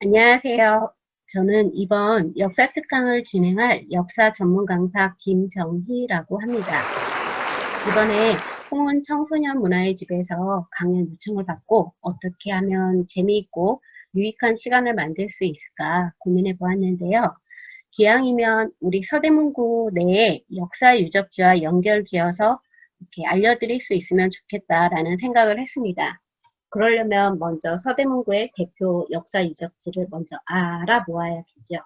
안녕하세요. 저는 이번 역사 특강을 진행할 역사 전문 강사 김정희라고 합니다. 이번에 홍은 청소년 문화의 집에서 강연 요청을 받고 어떻게 하면 재미있고 유익한 시간을 만들 수 있을까 고민해 보았는데요. 기왕이면 우리 서대문구 내에 역사 유적지와 연결지어서 이렇게 알려드릴 수 있으면 좋겠다라는 생각을 했습니다. 그러려면 먼저 서대문구의 대표 역사 유적지를 먼저 알아보아야겠죠.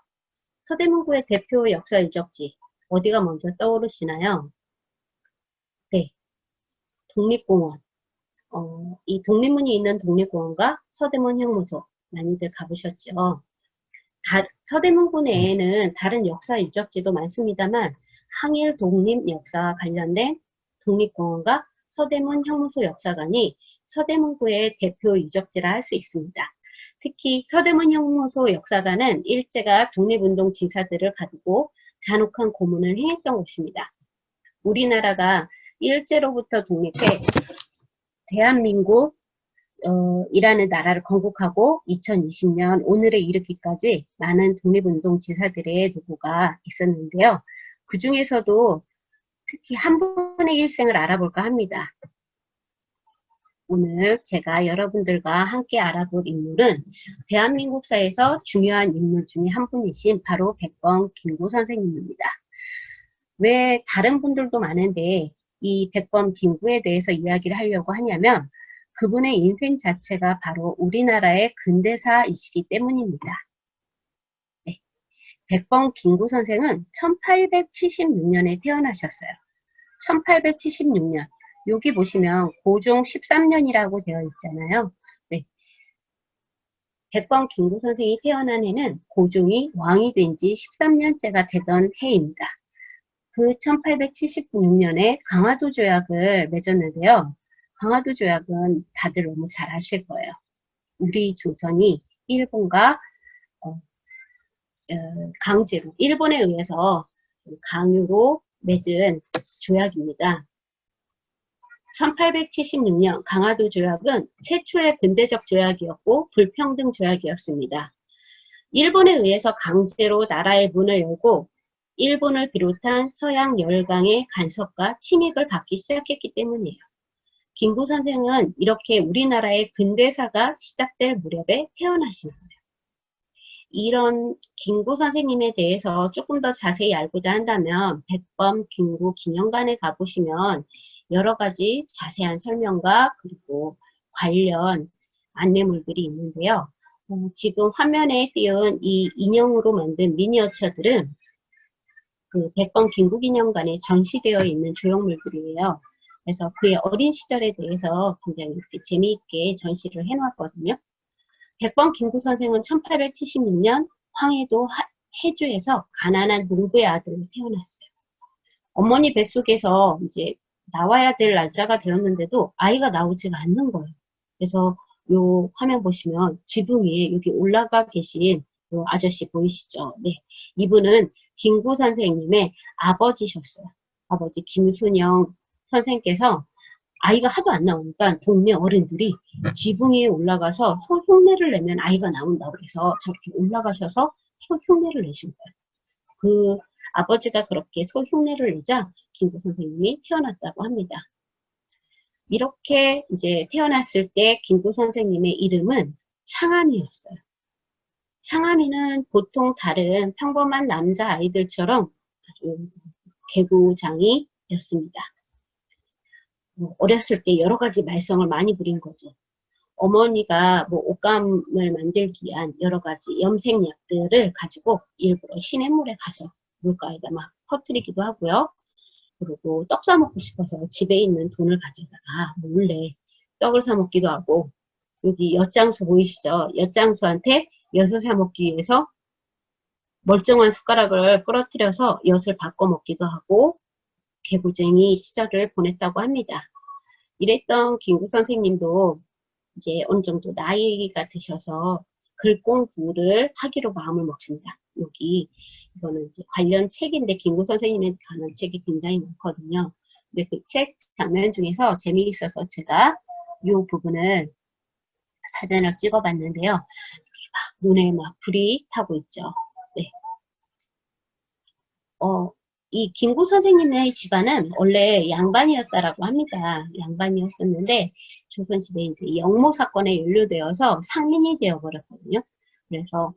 서대문구의 대표 역사 유적지 어디가 먼저 떠오르시나요? 네, 독립공원. 이 독립문이 있는 독립공원과 서대문 형무소 많이들 가보셨죠? 서대문구 내에는 다른 역사 유적지도 많습니다만 항일 독립 역사와 관련된 독립공원과 서대문 형무소 역사관이 서대문구의 대표 유적지라 할 수 있습니다. 특히 서대문 형무소 역사관은 일제가 독립운동 지사들을 가두고 잔혹한 고문을 행했던 곳입니다. 우리나라가 일제로부터 독립해 대한민국 이라는 나라를 건국하고 2020년 오늘에 이르기까지 많은 독립운동 지사들의 노고가 있었는데요. 그 중에서도 특히 한 분의 일생을 알아볼까 합니다. 오늘 제가 여러분들과 함께 알아볼 인물은 대한민국사에서 중요한 인물 중에 한 분이신 바로 백범 김구 선생님입니다. 왜 다른 분들도 많은데 이 백범 김구에 대해서 이야기를 하려고 하냐면 그분의 인생 자체가 바로 우리나라의 근대사이시기 때문입니다. 네. 백범 김구 선생은 1876년에 태어나셨어요. 1876년. 여기 보시면 고종 13년이라고 되어 있잖아요. 네. 백범 김구 선생이 태어난 해는 고종이 왕이 된 지 13년째가 되던 해입니다. 그 1876년에 강화도 조약을 맺었는데요. 강화도 조약은 다들 너무 잘 아실 거예요. 우리 조선이 일본과 강제로 일본에 의해서 강요로 맺은 조약입니다. 1876년 강화도 조약은 최초의 근대적 조약이었고 불평등 조약이었습니다. 일본에 의해서 강제로 나라의 문을 열고 일본을 비롯한 서양 열강의 간섭과 침입을 받기 시작했기 때문이에요. 김구 선생은 이렇게 우리나라의 근대사가 시작될 무렵에 태어나신 거예요. 이런 김구 선생님에 대해서 조금 더 자세히 알고자 한다면 백범 김구 기념관에 가보시면 여러 가지 자세한 설명과 그리고 관련 안내물들이 있는데요. 지금 화면에 띄운 이 인형으로 만든 미니어처들은 그 백범 김구 기념관에 전시되어 있는 조형물들이에요. 그래서 그의 어린 시절에 대해서 굉장히 이렇게 재미있게 전시를 해놓았거든요. 백범 김구 선생은 1876년 황해도 해주에서 가난한 농부의 아들로 태어났어요. 어머니 뱃속에서 이제 나와야 될 날짜가 되었는데도 아이가 나오지가 않는 거예요. 그래서 요 화면 보시면 지붕 위에 여기 올라가 계신 요 아저씨 보이시죠? 네. 이분은 김구 선생님의 아버지셨어요. 아버지 김순영 선생께서 아이가 하도 안 나오니까 동네 어른들이 지붕 위에 올라가서 소 흉내를 내면 아이가 나온다고 해서 저렇게 올라가셔서 소 흉내를 내신 거예요. 그 아버지가 그렇게 소 흉내를 내자 김구 선생님이 태어났다고 합니다. 이렇게 이제 태어났을 때 김구 선생님의 이름은 창암이었어요. 창암이는 보통 다른 평범한 남자 아이들처럼 아주 개구장이였습니다. 어렸을 때 여러 가지 말썽을 많이 부린 거죠. 어머니가 뭐 옷감을 만들기 위한 여러 가지 염색약들을 가지고 일부러 시냇물에 가서 물가에다 막 퍼뜨리기도 하고요. 그리고 떡 사 먹고 싶어서 집에 있는 돈을 가져다가 몰래 떡을 사 먹기도 하고, 여기 엿장수 보이시죠? 엿장수한테 엿을 사 먹기 위해서 멀쩡한 숟가락을 부러뜨려서 엿을 바꿔 먹기도 하고 개구쟁이 시절을 보냈다고 합니다. 이랬던 김구 선생님도 이제 어느 정도 나이가 드셔서 글 공부를 하기로 마음을 먹습니다. 여기 이거는 이제 관련 책인데 김구 선생님에 관한 책이 굉장히 많거든요. 근데 그 책 장면 중에서 재미있어서 제가 이 부분을 사진을 찍어봤는데요. 막 눈에 막 불이 타고 있죠. 네. 이 김구 선생님의 집안은 원래 양반이었다라고 합니다. 양반이었었는데 조선시대 이제 영모 사건에 연루되어서 상민이 되어버렸거든요. 그래서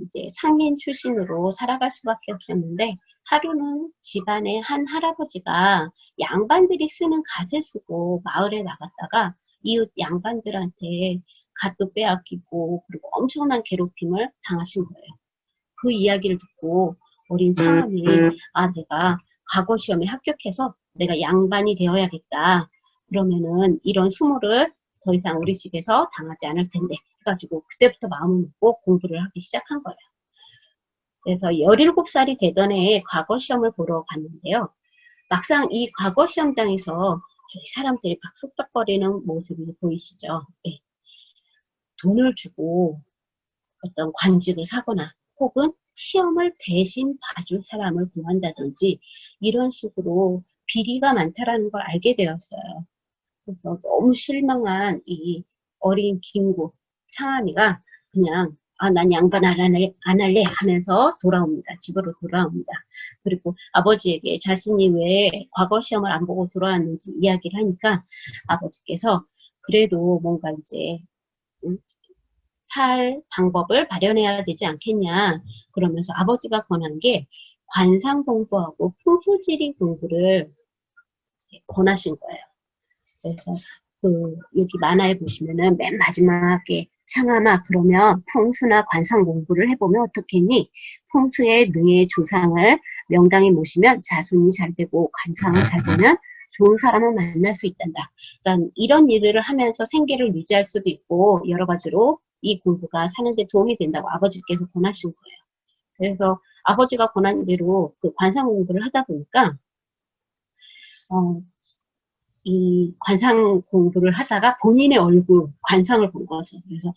이제 상민 출신으로 살아갈 수밖에 없었는데 하루는 집안의 한 할아버지가 양반들이 쓰는 갓을 쓰고 마을에 나갔다가 이웃 양반들한테 갓도 빼앗기고 그리고 엄청난 괴롭힘을 당하신 거예요. 그 이야기를 듣고 어린 창암이 내가 과거 시험에 합격해서 내가 양반이 되어야겠다. 그러면은 이런 수모를 더 이상 우리 집에서 당하지 않을 텐데 해가지고 그때부터 마음을 먹고 공부를 하기 시작한 거예요. 그래서 17살이 되던 해에 과거 시험을 보러 갔는데요. 막상 이 과거 시험장에서 저희 사람들이 막 쑥덕거리는 모습이 보이시죠? 네. 돈을 주고 어떤 관직을 사거나 혹은 시험을 대신 봐줄 사람을 구한다든지 이런 식으로 비리가 많다라는 걸 알게 되었어요. 그래서 너무 실망한 이 어린 김구 창암이가 그냥 난 양반 안 할래 하면서 돌아옵니다. 집으로 돌아옵니다. 그리고 아버지에게 자신이 왜 과거 시험을 안 보고 돌아왔는지 이야기를 하니까 아버지께서 그래도 뭔가 이제 살 방법을 마련해야 되지 않겠냐. 그러면서 아버지가 권한 게 관상 공부하고 풍수지리 공부를 권하신 거예요. 그래서 여기 만화에 보시면은 맨 마지막에 창암아 그러면 풍수나 관상 공부를 해보면 어떻겠니? 풍수의 능의 조상을 명당에 모시면 자손이 잘 되고 관상을 잘 보면 좋은 사람을 만날 수 있단다. 그러니까 이런 일을 하면서 생계를 유지할 수도 있고 여러 가지로 이 공부가 사는데 도움이 된다고 아버지께서 권하신 거예요. 그래서 아버지가 권한 대로 그 관상 공부를 하다 보니까 이 관상 공부를 하다가 본인의 얼굴 관상을 본 거죠. 그래서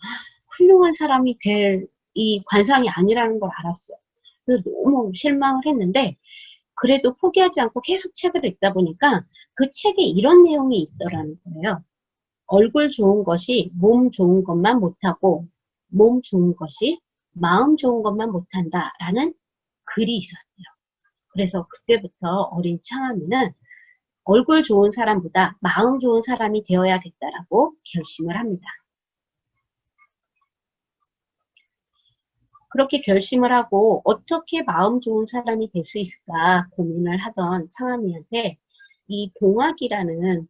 훌륭한 사람이 될 이 관상이 아니라는 걸 알았어요. 그래서 너무 실망을 했는데 그래도 포기하지 않고 계속 책을 읽다 보니까 그 책에 이런 내용이 있더라는 거예요. 얼굴 좋은 것이 몸 좋은 것만 못하고 몸 좋은 것이 마음 좋은 것만 못한다라는 글이 있었어요. 그래서 그때부터 어린 창암이는 얼굴 좋은 사람보다 마음 좋은 사람이 되어야겠다라고 결심을 합니다. 그렇게 결심을 하고 어떻게 마음 좋은 사람이 될 수 있을까 고민을 하던 창암이한테 이 동학이라는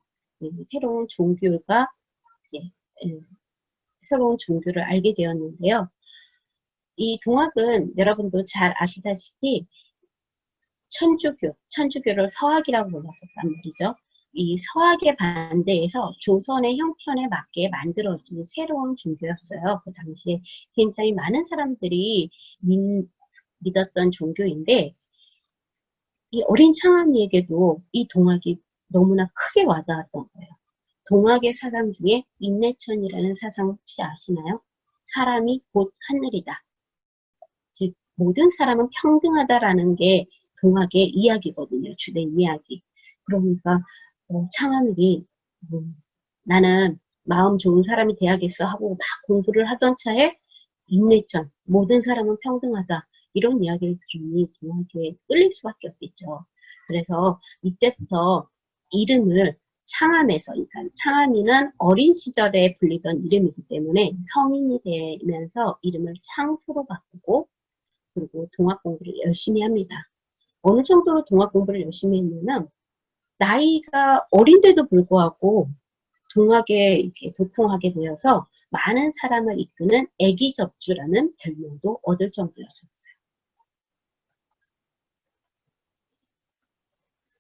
새로운 종교가 이제 새로운 종교를 알게 되었는데요. 이 동학은 여러분도 잘 아시다시피 천주교를 서학이라고 불렀었단 말이죠. 이 서학에 반대해서 조선의 형편에 맞게 만들어진 새로운 종교였어요. 그 당시에 굉장히 많은 사람들이 믿었던 종교인데 이 어린 창암이에게도 이 동학이 너무나 크게 와닿았던 거예요. 동학의 사상 중에 인내천이라는 사상 혹시 아시나요? 사람이 곧 하늘이다. 즉 모든 사람은 평등하다라는 게 동학의 이야기거든요. 주된 이야기. 그러니까 창암이 나는 마음 좋은 사람이 돼야겠어 하고 막 공부를 하던 차에 인내천, 모든 사람은 평등하다. 이런 이야기를 들으니 동학에 끌릴 수밖에 없겠죠. 그래서 이때부터 이름을 창암에서, 그러니까 창암이는 어린 시절에 불리던 이름이기 때문에 성인이 되면서 이름을 창수로 바꾸고 그리고 동학 공부를 열심히 합니다. 어느 정도로 동학 공부를 열심히 했냐면 나이가 어린데도 불구하고 동학에 이렇게 도통하게 되어서 많은 사람을 이끄는 애기접주라는 별명도 얻을 정도였었어요.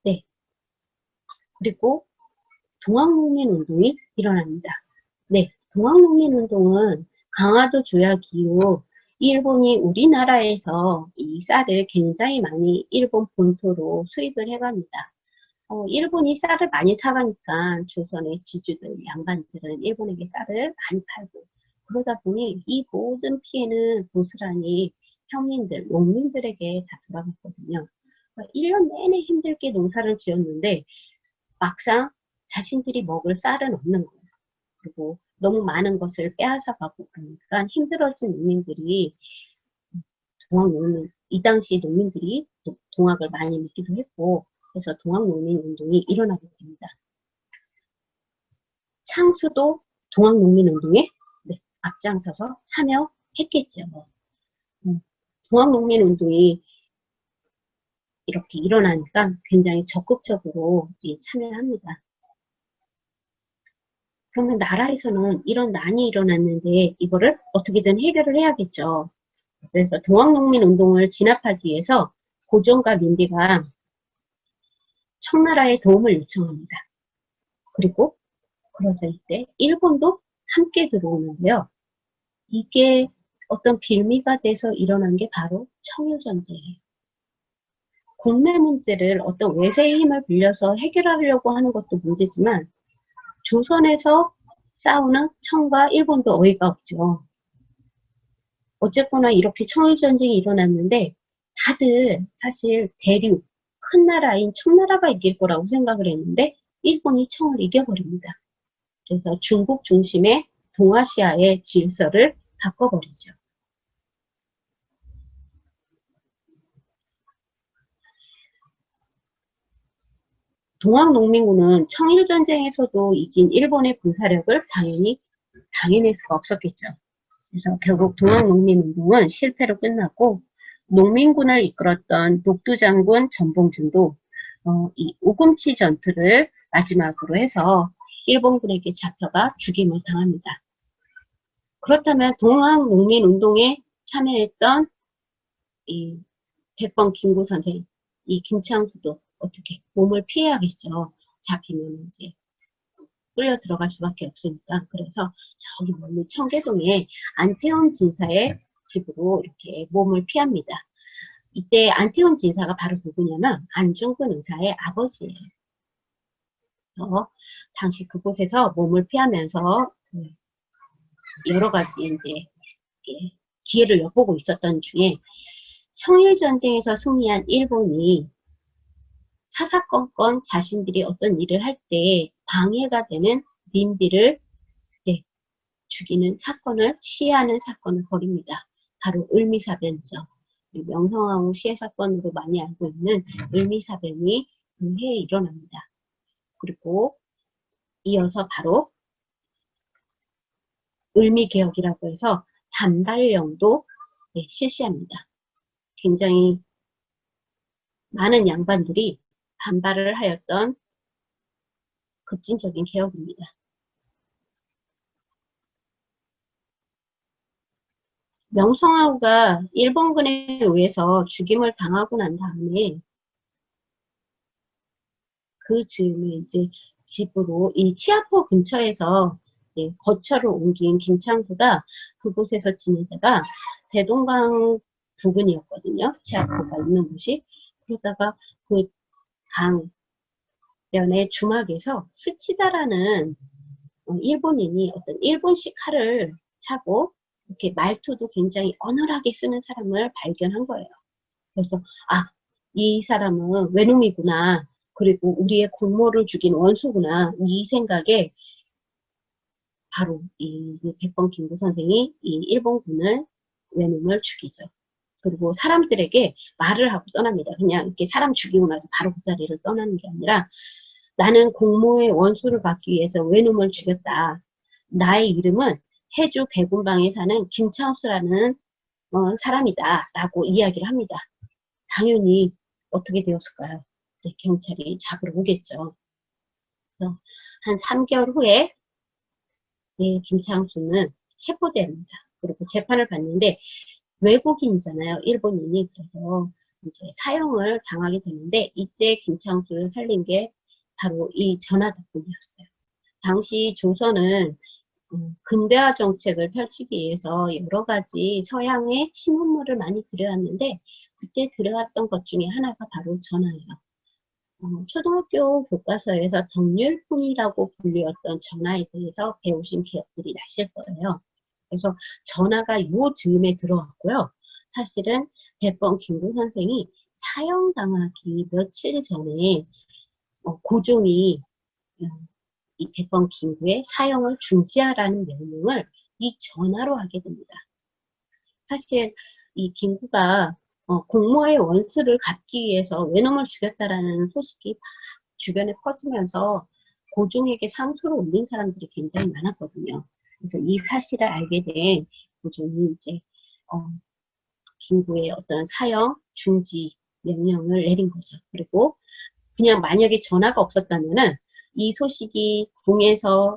네. 그리고 동학농민운동이 일어납니다. 네. 동학농민운동은 강화도 조약 이후 일본이 우리나라에서 이 쌀을 굉장히 많이 일본 본토로 수입을 해갑니다. 일본이 쌀을 많이 사가니까 조선의 지주들, 양반들은 일본에게 쌀을 많이 팔고 그러다 보니 이 모든 피해는 고스란히 평민들, 농민들에게 다 돌아갔거든요. 1년 내내 힘들게 농사를 지었는데 막상 자신들이 먹을 쌀은 없는 거예요. 그리고 너무 많은 것을 빼앗아 가고 그러니까 힘들어진 농민들이 동학농민, 이 당시 농민들이 동학을 많이 먹기도 했고, 그래서 동학농민 운동이 일어나게 됩니다. 창수도 동학농민 운동에 앞장서서 참여했겠죠. 동학농민 운동이 이렇게 일어나니까 굉장히 적극적으로 참여합니다. 그러면 나라에서는 이런 난이 일어났는데 이거를 어떻게든 해결을 해야겠죠. 그래서 동학농민 운동을 진압하기 위해서 고종과 민비가 청나라의 도움을 요청합니다. 그리고 그러자 이때 일본도 함께 들어오는데요. 이게 어떤 빌미가 돼서 일어난 게 바로 청일전쟁이에요. 국내 문제를 어떤 외세의 힘을 빌려서 해결하려고 하는 것도 문제지만 조선에서 싸우는 청과 일본도 어이가 없죠. 어쨌거나 이렇게 청일전쟁이 일어났는데 다들 사실 대륙, 큰 나라인 청나라가 이길 거라고 생각을 했는데 일본이 청을 이겨버립니다. 그래서 중국 중심의 동아시아의 질서를 바꿔버리죠. 동학농민군은 청일전쟁에서도 이긴 일본의 군사력을 당해낼 수가 없었겠죠. 그래서 결국 동학농민운동은 실패로 끝났고 농민군을 이끌었던 녹두장군 전봉준도 이 오금치 전투를 마지막으로 해서 일본군에게 잡혀가 죽임을 당합니다. 그렇다면 동학농민운동에 참여했던 이 백범 김구 선생, 이 김창수도 어떻게 몸을 피해야겠죠. 잡히면 이제 끌려 들어갈 수밖에 없으니까. 그래서 저기 멀리 청계동에 안태원 진사의 집으로 이렇게 몸을 피합니다. 이때 안태원 진사가 바로 누구냐면 안중근 의사의 아버지예요. 당시 그곳에서 몸을 피하면서 여러 가지 이제 기회를 엿보고 있었던 중에 청일전쟁에서 승리한 일본이 사사건건 자신들이 어떤 일을 할 때 방해가 되는 민비를 죽이는 사건을 시해하는 사건을 벌입니다. 바로 을미사변이죠. 명성황후 시해 사건으로 많이 알고 있는 을미사변이 그 해에 일어납니다. 그리고 이어서 바로 을미개혁이라고 해서 단발령도 실시합니다. 굉장히 많은 양반들이 반발을 하였던 급진적인 개혁입니다. 명성황후가 일본군에 의해서 죽임을 당하고 난 다음에 그 즈음에 이제 집으로 이 치아포 근처에서 이제 거처를 옮긴 김창수가 그곳에서 지내다가 대동강 부근이었거든요. 치아포가 있는 곳이. 그러다가 그 강변의 주막에서 스치다라는 일본인이 어떤 일본식 칼을 차고 이렇게 말투도 굉장히 어눌하게 쓰는 사람을 발견한 거예요. 그래서 이 사람은 외놈이구나. 그리고 우리의 국모를 죽인 원수구나. 이 생각에 바로 이 백범 김구 선생이 이 일본군을 외놈을 죽이죠. 그리고 사람들에게 말을 하고 떠납니다. 그냥 이렇게 사람 죽이고 나서 바로 그 자리를 떠나는 게 아니라 나는 공모의 원수를 받기 위해서 외놈을 죽였다. 나의 이름은 해주 백운방에 사는 김창수라는 사람이다. 라고 이야기를 합니다. 당연히 어떻게 되었을까요? 네, 경찰이 잡으러 오겠죠. 그래서 한 3개월 후에 김창수는 체포됩니다. 그리고 재판을 받는데 외국인이잖아요. 일본인이. 그래서 이제 사형을 당하게 되는데 이때 김창수를 살린 게 바로 이 전하 덕분이었어요. 당시 조선은 근대화 정책을 펼치기 위해서 여러 가지 서양의 신문물을 많이 들여왔는데 그때 들여왔던 것 중에 하나가 바로 전하예요. 초등학교 교과서에서 덕률풍이라고 불리웠던 전하에 대해서 배우신 기억들이 나실 거예요. 그래서 전하가 요 즈음에 들어왔고요. 사실은 백범 김구 선생이 사형당하기 며칠 전에 고종이 이 백번 긴구의 사용을 중지하라는 명령을 이 전하로 하게 됩니다. 사실 이 긴구가 공모의 원수를 갚기 위해서 외놈을 죽였다라는 소식이 막 주변에 퍼지면서 고종에게 상소를 올린 사람들이 굉장히 많았거든요. 그래서 이 사실을 알게 된 고종이 이제 긴구의 어떤 사형 중지 명령을 내린 거죠. 그리고 그냥 만약에 전화가 없었다면은 이 소식이 궁에서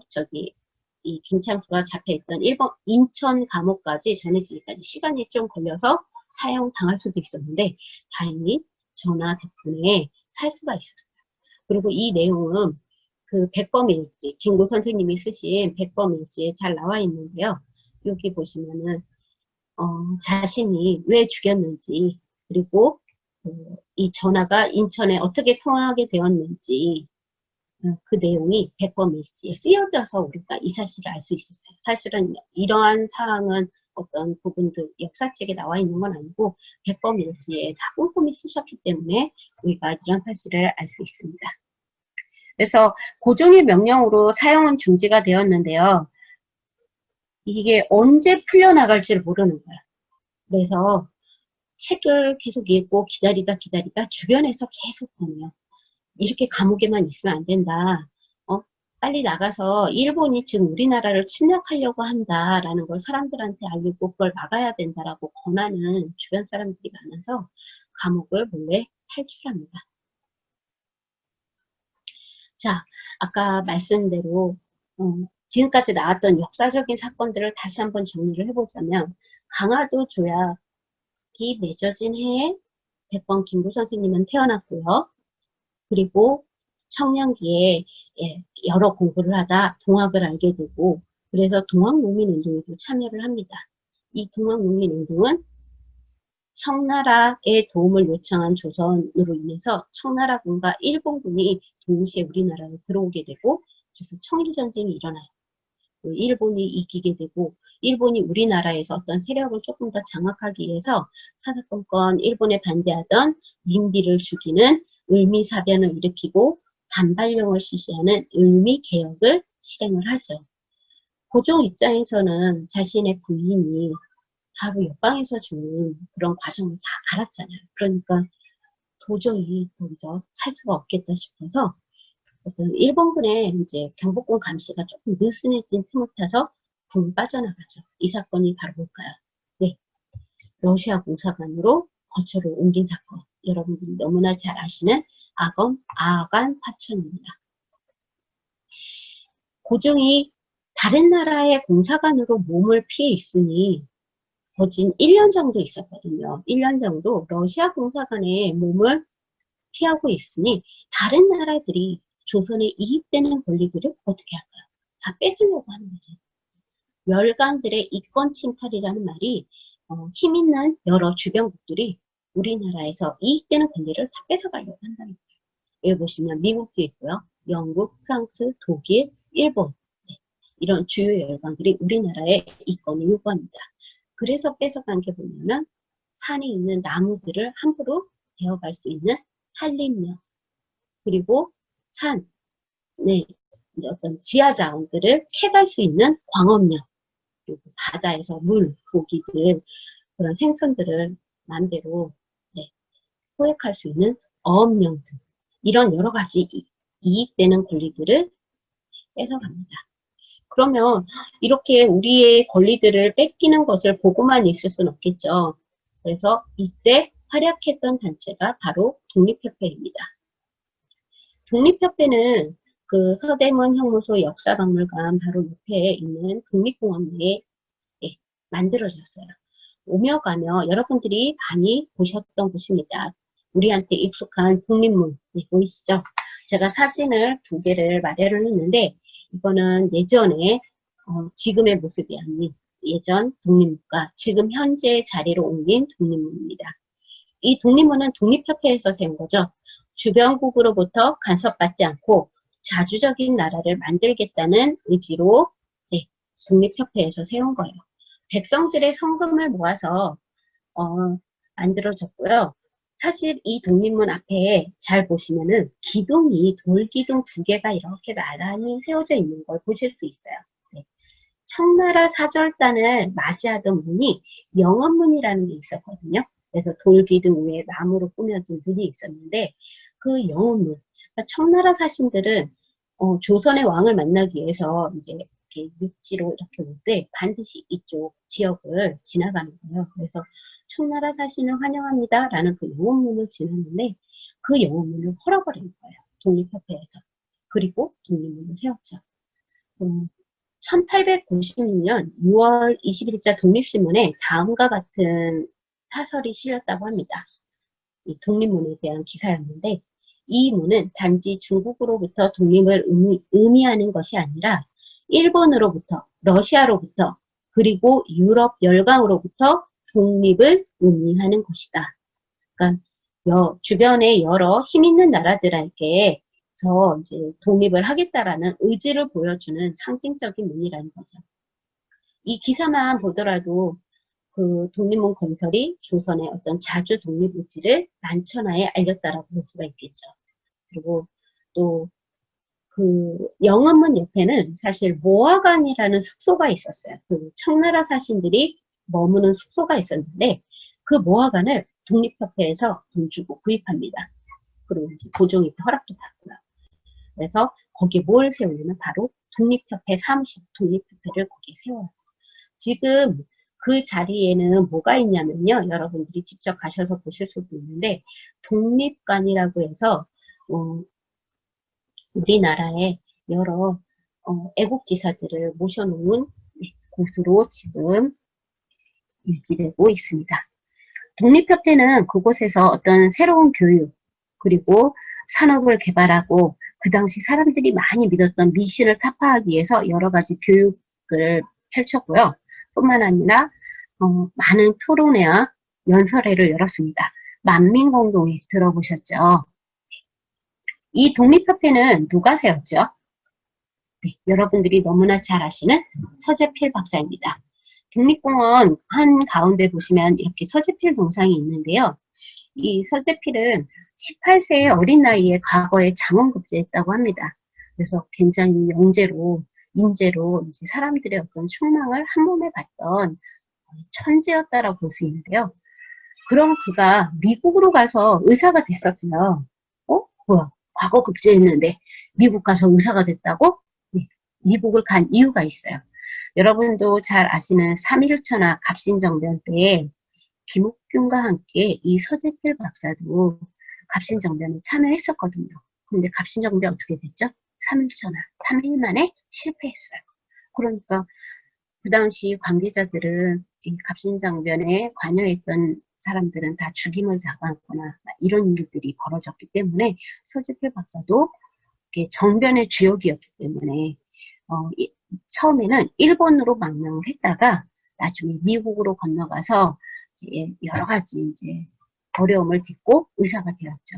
이 김창수가 잡혀있던 일본 인천 감옥까지 전해지기까지 시간이 좀 걸려서 사형당할 수도 있었는데 다행히 전화 덕분에 살 수가 있었어요. 그리고 이 내용은 그 백범일지, 김구 선생님이 쓰신 백범일지에 잘 나와 있는데요. 여기 보시면은 자신이 왜 죽였는지, 그리고 이 전화가 인천에 어떻게 통하게 되었는지 그 내용이 백범일지에 쓰여져서 우리가 이 사실을 알 수 있었어요. 사실은 이러한 사항은 어떤 부분들 역사책에 나와 있는 건 아니고 백범일지에 다 꼼꼼히 쓰셨기 때문에 우리가 이런 사실을 알 수 있습니다. 그래서 고종의 명령으로 사용은 중지가 되었는데요. 이게 언제 풀려나갈지를 모르는 거야. 그래서 책을 계속 읽고 기다리다 주변에서 계속 보내요. 이렇게 감옥에만 있으면 안 된다. 빨리 나가서 일본이 지금 우리나라를 침략하려고 한다라는 걸 사람들한테 알리고 그걸 막아야 된다라고 권하는 주변 사람들이 많아서 감옥을 몰래 탈출합니다. 자, 아까 말씀대로 지금까지 나왔던 역사적인 사건들을 다시 한번 정리를 해보자면 강화도 조약이 맺어진 해에 백범 김구 선생님은 태어났고요. 그리고 청년기에 여러 공부를 하다 동학을 알게 되고 그래서 동학농민운동에도 참여를 합니다. 이 동학농민운동은 청나라의 도움을 요청한 조선으로 인해서 청나라군과 일본군이 동시에 우리나라에 들어오게 되고 그래서 청일전쟁이 일어나요. 일본이 이기게 되고 일본이 우리나라에서 어떤 세력을 조금 더 장악하기 위해서 사사건건 일본에 반대하던 민비를 죽이는 을미사변을 일으키고 반발령을 실시하는 을미개혁을 실행을 하죠. 고종 입장에서는 자신의 부인이 바로 옆방에서 죽는 그런 과정을 다 알았잖아요. 그러니까 도저히 거기서 살 수가 없겠다 싶어서 어떤 일본군의 이제 경복궁 감시가 조금 느슨해진 틈을 타서 군 빠져나가죠. 이 사건이 바로 뭘까요? 네, 러시아 공사관으로 거처를 옮긴 사건. 여러분들이 너무나 잘 아시는 아간 파천입니다. 고종이 다른 나라의 공사관으로 몸을 피해 있으니 거진 1년 정도 있었거든요. 1년 정도 러시아 공사관에 몸을 피하고 있으니 다른 나라들이 조선에 이입되는 권리들을 어떻게 할까요? 다 뺏으려고 하는 거죠. 열강들의 이권 침탈이라는 말이 힘 있는 여러 주변국들이 우리나라에서 이익되는 권리를 다 뺏어가려고 한다는 거예요. 여기 보시면 미국도 있고요. 영국, 프랑스, 독일, 일본 이런 주요 열강들이 우리나라에 이권을 요구합니다. 그래서 뺏어간 게 보면은 산에 있는 나무들을 함부로 베어갈 수 있는 산림령 그리고 산, 네, 이제 어떤 지하 자원들을 캐갈 수 있는 광업령 그리고 바다에서 물, 고기들 그런 생선들을 마음대로 포획할 수 있는 어업령 등 이런 여러 가지 이익되는 권리들을 뺏어갑니다. 그러면 이렇게 우리의 권리들을 뺏기는 것을 보고만 있을 수는 없겠죠. 그래서 이때 활약했던 단체가 바로 독립협회입니다. 독립협회는 그 서대문 형무소 역사박물관 바로 옆에 있는 국립공원 내에 만들어졌어요. 오며 가며 여러분들이 많이 보셨던 곳입니다. 우리한테 익숙한 국립문 보이시죠? 제가 사진을 2개를 마련을 했는데 이거는 예전에 지금의 모습이 아닌 예전 독립문과 지금 현재 자리로 옮긴 독립문입니다. 이 독립문은 독립협회에서 세운 거죠. 주변국으로부터 간섭받지 않고 자주적인 나라를 만들겠다는 의지로 독립협회에서 세운 거예요. 백성들의 성금을 모아서 만들어졌고요. 사실 이 독립문 앞에 잘 보시면은 기둥이 돌기둥 두 개가 이렇게 나란히 세워져 있는 걸 보실 수 있어요. 네. 청나라 사절단을 맞이하던 문이 영업문이라는 게 있었거든요. 그래서 돌기둥 위에 나무로 꾸며진 문이 있었는데 그 영업문, 그러니까 청나라 사신들은 조선의 왕을 만나기 위해서 이제 이렇게 육지로 이렇게 올 때 반드시 이쪽 지역을 지나가는 거예요. 그래서 청나라 사신을 환영합니다 라는 그 영업문을 지났는데 그 영업문을 헐어버린 거예요. 독립협회에서. 그리고 독립문을 세웠죠. 1896년 6월 20일자 독립신문에 다음과 같은 사설이 실렸다고 합니다. 이 독립문에 대한 기사였는데 이 문은 단지 중국으로부터 독립을 의미하는 것이 아니라 일본으로부터, 러시아로부터, 그리고 유럽 열강으로부터 독립을 의미하는 것이다. 그러니까 주변의 여러 힘 있는 나라들에게 이제 독립을 하겠다라는 의지를 보여주는 상징적인 문이라는 거죠. 이 기사만 보더라도 그 독립문 건설이 조선의 어떤 자주 독립 의지를 만천하에 알렸다라고 볼 수가 있겠죠. 그리고 또 그 영업문 옆에는 사실 모화관이라는 숙소가 있었어요. 그 청나라 사신들이 머무는 숙소가 있었는데 그 모화관을 독립협회에서 돈 주고 구입합니다. 그리고 이제 고종이 허락도 받고요. 그래서 거기에 뭘 세우냐면 바로 독립협회 사무실, 독립협회를 거기에 세워요. 지금 그 자리에는 뭐가 있냐면요. 여러분들이 직접 가셔서 보실 수도 있는데 독립관이라고 해서 우리나라의 여러 애국지사들을 모셔놓은 곳으로 지금 유지되고 있습니다. 독립협회는 그곳에서 어떤 새로운 교육 그리고 산업을 개발하고 그 당시 사람들이 많이 믿었던 미신을 타파하기 위해서 여러 가지 교육을 펼쳤고요. 뿐만 아니라 많은 토론회와 연설회를 열었습니다. 만민공동회 들어보셨죠? 이 독립협회는 누가 세웠죠? 네, 여러분들이 너무나 잘 아시는 서재필 박사입니다. 국립공원 한가운데 보시면 이렇게 서재필 동상이 있는데요. 이 서재필은 18세의 어린 나이에 과거에 장원급제했다고 합니다. 그래서 굉장히 영재로, 인재로 이제 사람들의 어떤 촉망을 한 몸에 봤던 천재였다라고 볼 수 있는데요. 그럼 그가 미국으로 가서 의사가 됐었어요. 뭐야? 과거 급제했는데 미국 가서 의사가 됐다고? 네, 미국을 간 이유가 있어요. 여러분도 잘 아시는 3.1천하 갑신정변 때 김옥균과 함께 이 서재필 박사도 갑신정변에 참여했었거든요. 근데 갑신정변 어떻게 됐죠? 3.1천하, 3일 만에 실패했어요. 그러니까 그 당시 관계자들은 이 갑신정변에 관여했던 사람들은 다 죽임을 당하거나 이런 일들이 벌어졌기 때문에 서재필 박사도 정변의 주역이었기 때문에 처음에는 일본으로 망명을 했다가 나중에 미국으로 건너가서 이제 여러 가지 이제 어려움을 딛고 의사가 되었죠.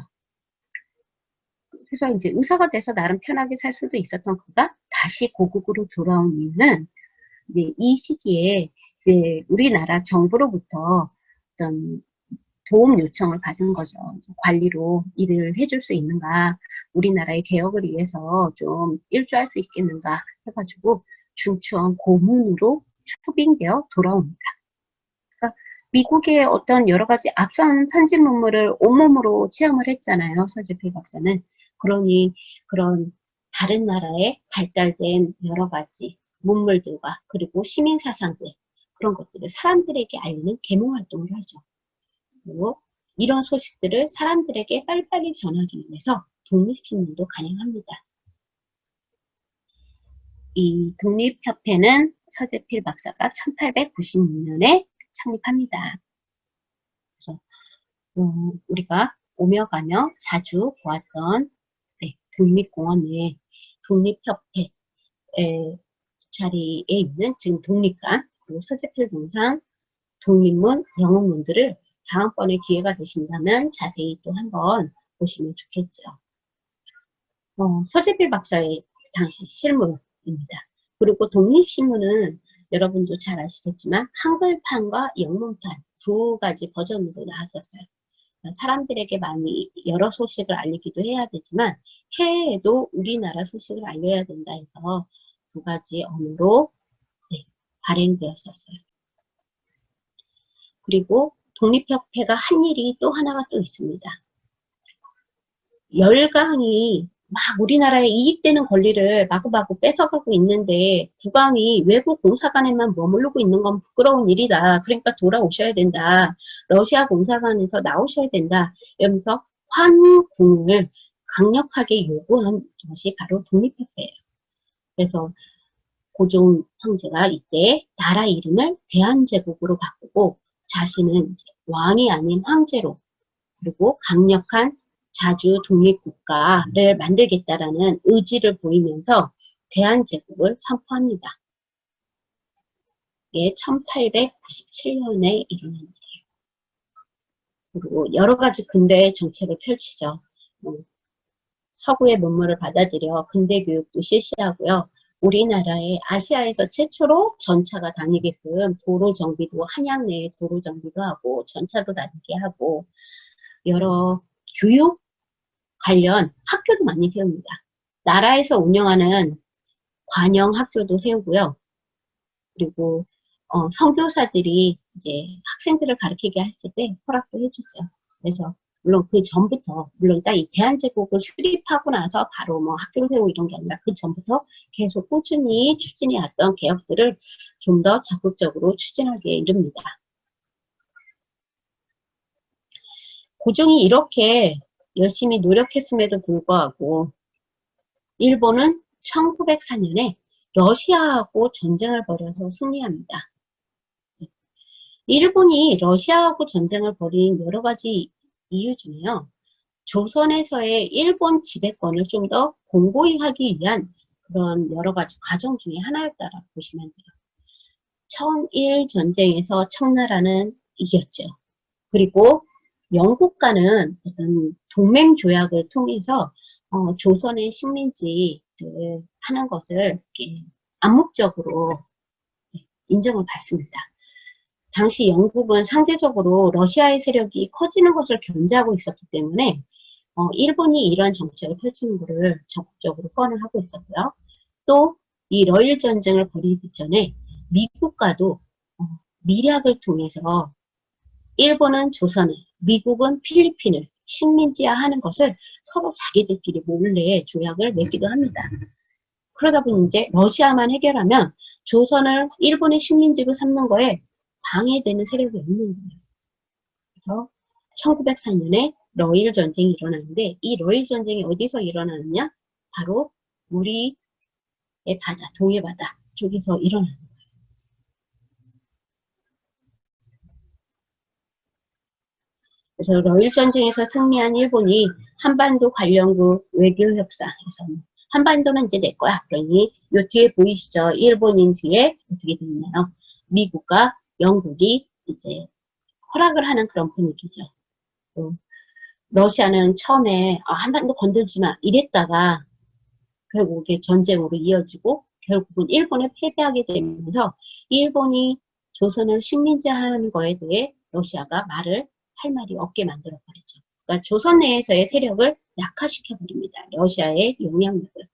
그래서 이제 의사가 돼서 나름 편하게 살 수도 있었던 그가 다시 고국으로 돌아온 이유는 이제 이 시기에 이제 우리나라 정부로부터 어떤 도움 요청을 받은 거죠. 관리로 일을 해줄 수 있는가, 우리나라의 개혁을 위해서 좀 일조할 수 있겠는가 해가지고 중추원 고문으로 초빙되어 돌아옵니다. 그러니까 미국의 어떤 여러 가지 앞선 선진 문물을 온몸으로 체험을 했잖아요. 서재필 박사는. 그러니 그런 다른 나라에 발달된 여러 가지 문물들과 그리고 시민 사상들 그런 것들을 사람들에게 알리는 계몽 활동을 하죠. 그리고 이런 소식들을 사람들에게 빨리빨리 전하기 위해서 독립신문도 간행합니다. 이 독립협회는 서재필 박사가 1896년에 창립합니다. 그래서 우리가 오며 가며 자주 보았던 독립공원 내에 독립협회 자리에 있는 지금 독립관 그리고 서재필 동상 독립문, 영업문들을 다음번에 기회가 되신다면 자세히 또 한번 보시면 좋겠죠. 서재필 박사의 당시 실물입니다. 그리고 독립신문은 여러분도 잘 아시겠지만 한글판과 영문판 두 가지 버전으로 나왔었어요. 사람들에게 많이 여러 소식을 알리기도 해야 되지만 해외에도 우리나라 소식을 알려야 된다 해서 두 가지 언어로 발행되었었어요. 그리고 독립협회가 한 일이 또 하나가 또 있습니다. 열강이 막 우리나라에 이익되는 권리를 마구마구 뺏어가고 있는데 국왕이 외국 공사관에만 머무르고 있는 건 부끄러운 일이다. 그러니까 돌아오셔야 된다. 러시아 공사관에서 나오셔야 된다. 이러면서 환궁을 강력하게 요구한 것이 바로 독립협회예요. 그래서 고종 황제가 이때 나라 이름을 대한제국으로 바꾸고 자신은 왕이 아닌 황제로 그리고 강력한 자주 독립국가를 만들겠다라는 의지를 보이면서 대한제국을 선포합니다. 이게 1897년에 일어난 일이에요. 그리고 여러 가지 근대 정책을 펼치죠. 서구의 문물을 받아들여 근대 교육도 실시하고요. 우리나라에 아시아에서 최초로 전차가 다니게끔 도로 정비도 한양 내에 도로 정비도 하고 전차도 다니게 하고 여러 교육 관련 학교도 많이 세웁니다. 나라에서 운영하는 관영 학교도 세우고요. 그리고 선교사들이 이제 학생들을 가르치게 했을 때 허락도 해주죠. 그래서 물론 그 전부터 물론 딱 이 대한제국을 수립하고 나서 바로 뭐 학교를 세우고 이런 게 아니라 그 전부터 계속 꾸준히 추진해 왔던 개혁들을 좀 더 적극적으로 추진하게 이릅니다. 고종이 이렇게 열심히 노력했음에도 불구하고 일본은 1904년에 러시아하고 전쟁을 벌여서 승리합니다. 일본이 러시아하고 전쟁을 벌인 여러 가지 이유 중에요. 조선에서의 일본 지배권을 좀 더 공고히 하기 위한 그런 여러 가지 과정 중에 하나였다라고 보시면 돼요. 청일 전쟁에서 청나라는 이겼죠. 그리고 영국과는 어떤 동맹 조약을 통해서 조선의 식민지를 하는 것을 암묵적으로 인정을 받습니다. 당시 영국은 상대적으로 러시아의 세력이 커지는 것을 견제하고 있었기 때문에 일본이 이런 정책을 펼치는 것을 적극적으로 꺼내 하고 있었고요. 또 이 러일 전쟁을 벌이기 전에 미국과도 밀약을 통해서 일본은 조선을, 미국은 필리핀을 식민지화하는 것을 서로 자기들끼리 몰래 조약을 맺기도 합니다. 그러다 보니 이제 러시아만 해결하면 조선을 일본의 식민지로 삼는 거에 방해되는 세력이 없는 거예요. 그래서 1904년에 러일 전쟁이 일어나는데 이 러일 전쟁이 어디서 일어나느냐? 바로 우리의 바다, 동해 바다 쪽에서 일어나는 거예요. 그래서 러일 전쟁에서 승리한 일본이 한반도 관련국 외교협상에서 한반도는 이제 내 거야. 그러니 요 뒤에 보이시죠? 일본인 뒤에 어떻게 되나요? 미국과 영국이 이제 허락을 하는 그런 분위기죠. 러시아는 처음에 한반도 건들지 마 이랬다가 결국에 전쟁으로 이어지고 결국은 일본에 패배하게 되면서 일본이 조선을 식민지하는 거에 대해 러시아가 말을 할 말이 없게 만들어 버리죠. 그러니까 조선 내에서의 세력을 약화시켜 버립니다. 러시아의 영향력을.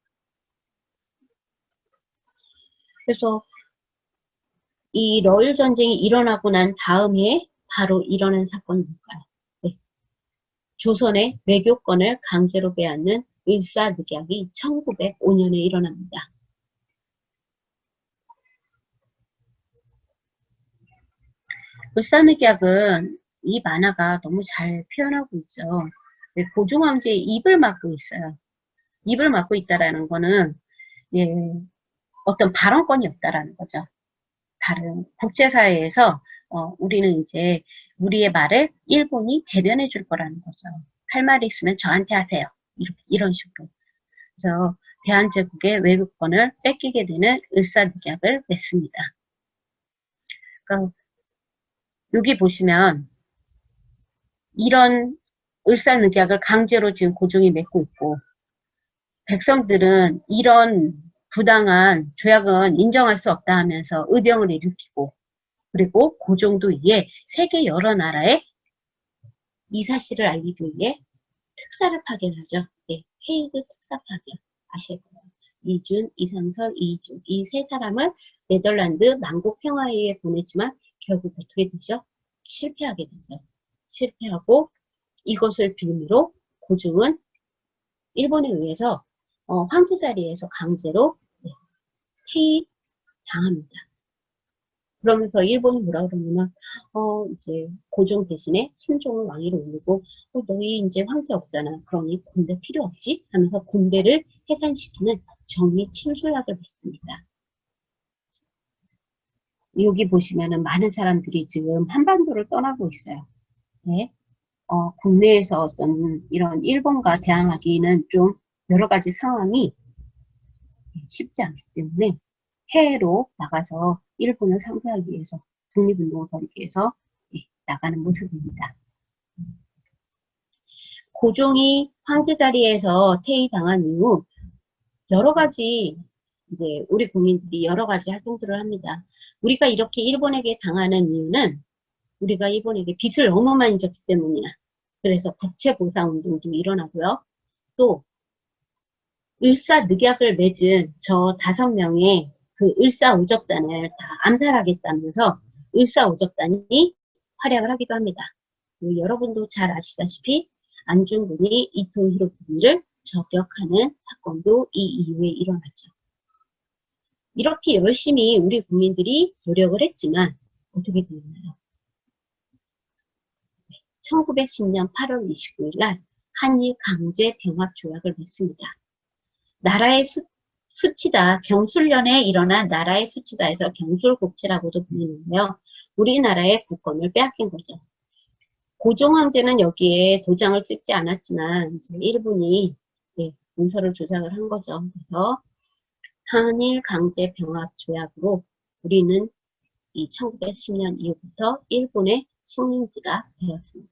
그래서 이 러일 전쟁이 일어나고 난 다음 해에 바로 일어난 사건은 뭘까요? 네. 조선의 외교권을 강제로 빼앗는 을사늑약이 1905년에 일어납니다. 을사늑약은 이 만화가 너무 잘 표현하고 있죠. 네, 고종 황제의 입을 막고 있어요. 입을 막고 있다라는 거는 예, 어떤 발언권이 없다라는 거죠. 다른 국제사회에서 우리는 이제 우리의 말을 일본이 대변해 줄 거라는 거죠. 할 말이 있으면 저한테 하세요. 이런 식으로. 그래서 대한제국의 외교권을 뺏기게 되는 을사늑약을 맺습니다. 그러니까 여기 보시면 이런 을사늑약을 강제로 지금 고종이 맺고 있고 백성들은 이런 부당한 조약은 인정할 수 없다 하면서 의병을 일으키고 그리고 고종도 이에 세계 여러 나라에 이 사실을 알리기 위해 특사를 파견하죠. 네, 헤이그 특사 파견. 아실 거예요. 이준, 이상설, 이준. 이 세 사람을 네덜란드 만국 평화회의에 보내지만 결국 어떻게 되죠? 실패하게 되죠. 실패하고 이것을 빌미로 고종은 일본에 의해서 황제 자리에서 강제로 퇴위당합니다. 그러면서 일본이 뭐라 그러냐면 이제 고종 대신에 순종을 왕위로 올리고 너희 이제 황제 없잖아. 그러니 군대 필요 없지? 하면서 군대를 해산시키는 정의 침수약을 냈습니다. 여기 보시면은 많은 사람들이 지금 한반도를 떠나고 있어요. 네. 국내에서 어떤 이런 일본과 대항하기는 좀 여러 가지 상황이 쉽지 않기 때문에 해외로 나가서 일본을 상대하기 위해서 독립운동을 벌이기 위해서 나가는 모습입니다. 고종이 황제 자리에서 퇴위당한 이후 여러 가지 이제 우리 국민들이 여러 가지 활동들을 합니다. 우리가 이렇게 일본에게 당하는 이유는 우리가 일본에게 빚을 너무 많이 졌기 때문이야. 그래서 국채 보상 운동도 일어나고요. 또 을사늑약을 맺은 저 5명의 그 을사오적단을 다 암살하겠다면서 을사오적단이 활약을 하기도 합니다. 여러분도 잘 아시다시피 안중근이 이토 히로부미를 저격하는 사건도 이 이후에 일어나죠. 이렇게 열심히 우리 국민들이 노력을 했지만 어떻게 되었나요? 1910년 8월 29일 날 한일 강제 병합 조약을 맺습니다. 나라의 수치다, 경술련에 일어난 나라의 수치다에서 경술국치라고도 불리는데요. 우리나라의 국권을 빼앗긴 거죠. 고종 황제는 여기에 도장을 찍지 않았지만 이제 일본이 문서를 조작을 한 거죠. 그래서 한일 강제 병합 조약으로 우리는 이 1910년 이후부터 일본의 식민지가 되었습니다.